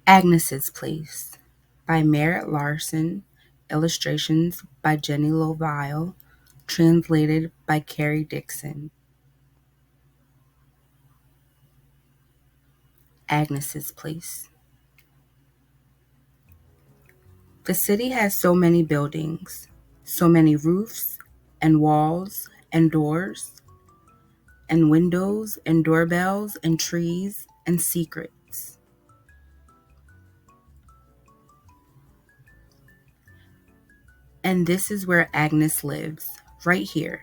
Agnes's Place by Merritt Larson, illustrations by Jenny Lovile, translated by Carrie Dixon. Agnes's Place. The city has so many buildings, so many roofs and walls and doors and windows and doorbells and trees and secrets. And this is where Agnes lives, right here.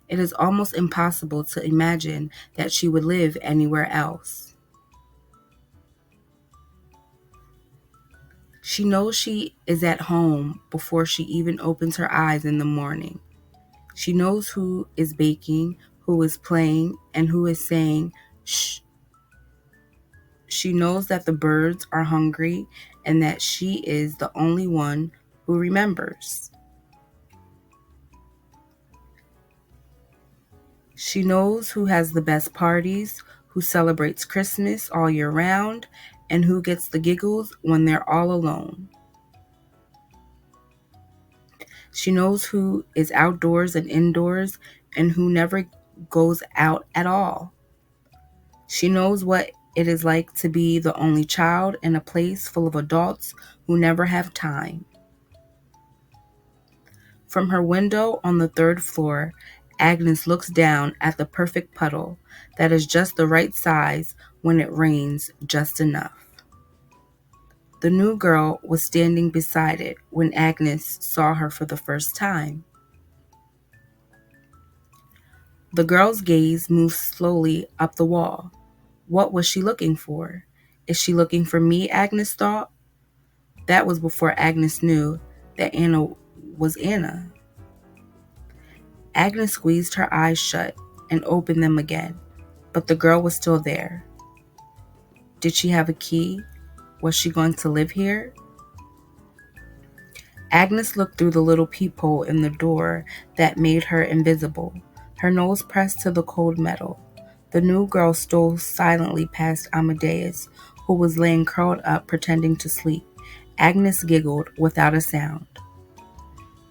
It is almost impossible to imagine that she would live anywhere else. She knows she is at home before she even opens her eyes in the morning. She knows who is baking, who is playing, and who is saying, shh. She knows that the birds are hungry and that she is the only one who remembers. She knows who has the best parties, who celebrates Christmas all year round, and who gets the giggles when they're all alone. She knows who is outdoors and indoors and who never goes out at all. She knows what it is like to be the only child in a place full of adults who never have time. From her window on the third floor, Agnes looks down at the perfect puddle that is just the right size when it rains just enough. The new girl was standing beside it when Agnes saw her for the first time. The girl's gaze moved slowly up the wall. What was she looking for? Is she looking for me, Agnes thought. That was before Agnes knew that Anna was Anna. Agnes squeezed her eyes shut and opened them again, but the girl was still there. Did she have a key? Was she going to live here? Agnes looked through the little peephole in the door that made her invisible, her nose pressed to the cold metal. The new girl stole silently past Amadeus, who was laying curled up pretending to sleep. Agnes giggled without a sound.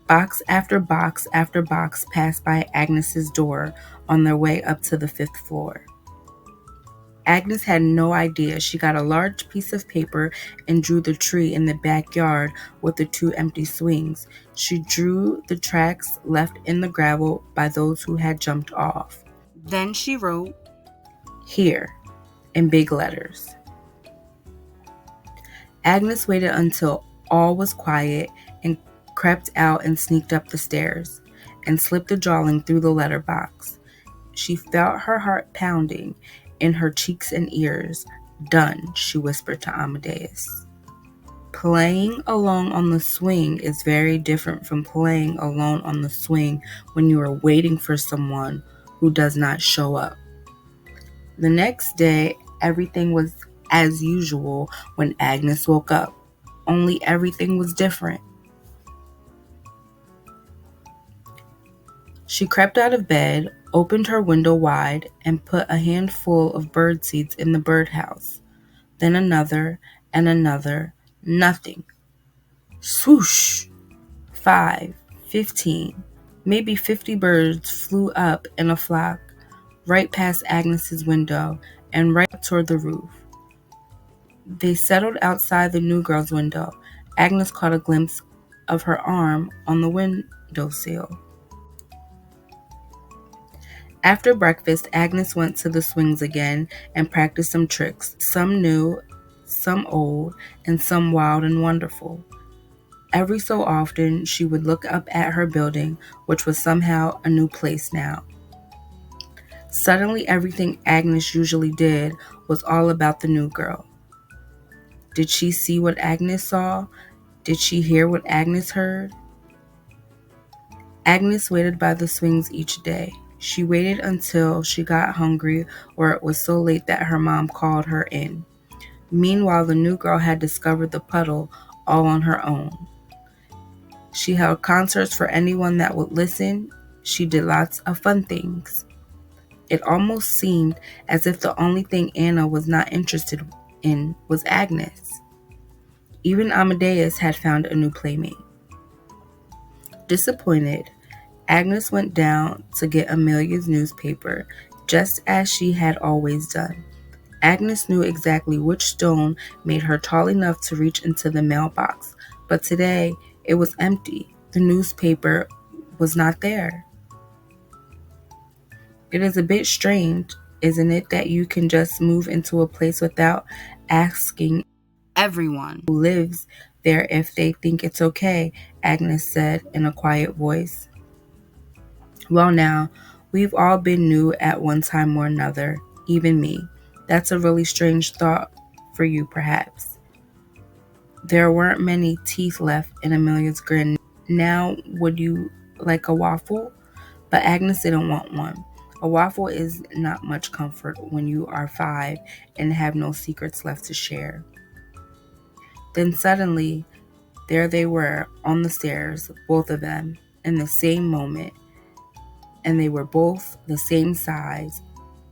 Box after box after box passed by Agnes's door on their way up to the 5th floor. Agnes had no idea. She got a large piece of paper and drew the tree in the backyard with the 2 empty swings. She drew the tracks left in the gravel by those who had jumped off. Then she wrote, "Here," in big letters. Agnes waited until all was quiet and crept out and sneaked up the stairs and slipped the drawing through the letterbox. She felt her heart pounding in her cheeks and ears. "Done," she whispered to Amadeus. Playing alone on the swing is very different from playing alone on the swing when you are waiting for someone who does not show up. The next day, everything was as usual when Agnes woke up, only everything was different. She crept out of bed, opened her window wide, and put a handful of bird seeds in the birdhouse. Then another and another. Nothing. Swoosh! 5, 15, maybe 50 birds flew up in a flock, right past Agnes's window and right toward the roof. They settled outside the new girl's window. Agnes caught a glimpse of her arm on the windowsill. After breakfast, Agnes went to the swings again and practiced some tricks, some new, some old, and some wild and wonderful. Every so often, she would look up at her building, which was somehow a new place now. Suddenly, everything Agnes usually did was all about the new girl. Did she see what Agnes saw? Did she hear what Agnes heard? Agnes waited by the swings each day. She waited until she got hungry or it was so late that her mom called her in. Meanwhile, the new girl had discovered the puddle all on her own. She held concerts for anyone that would listen. She did lots of fun things. It almost seemed as if the only thing Anna was not interested in was Agnes. Even Amadeus had found a new playmate. Disappointed, Agnes went down to get Amelia's newspaper, just as she had always done. Agnes knew exactly which stone made her tall enough to reach into the mailbox, but today it was empty. The newspaper was not there. It is a bit strange, isn't it, that you can just move into a place without asking everyone who lives there if they think it's okay, Agnes said in a quiet voice. Well, now, we've all been new at one time or another, even me. That's a really strange thought for you, perhaps. There weren't many teeth left in Amelia's grin. Now, would you like a waffle? But Agnes didn't want one. A waffle is not much comfort when you are 5 and have no secrets left to share. Then suddenly, there they were on the stairs, both of them, in the same moment. And they were both the same size,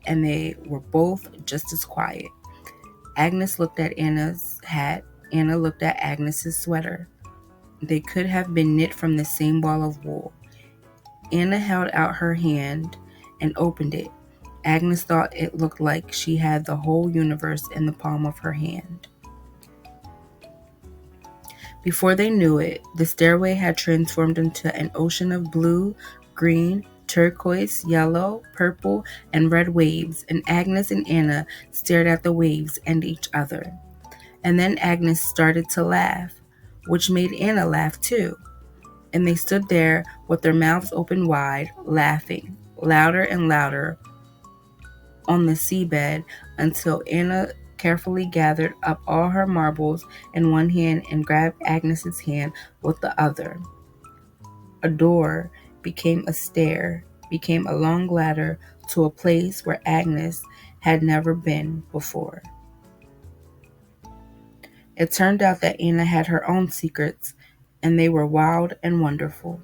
and they were both just as quiet. Agnes looked at Anna's hat. Anna looked at Agnes's sweater. They could have been knit from the same ball of wool. Anna held out her hand and opened it. Agnes thought it looked like she had the whole universe in the palm of her hand. Before they knew it, the stairway had transformed into an ocean of blue, green, turquoise, yellow, purple, and red waves, and Agnes and Anna stared at the waves and each other. And then Agnes started to laugh, which made Anna laugh too. And they stood there with their mouths open wide, laughing, louder and louder, on the seabed until Anna carefully gathered up all her marbles in one hand and grabbed Agnes's hand with the other. A door became a stair, became a long ladder to a place where Agnes had never been before. It turned out that Anna had her own secrets, and they were wild and wonderful.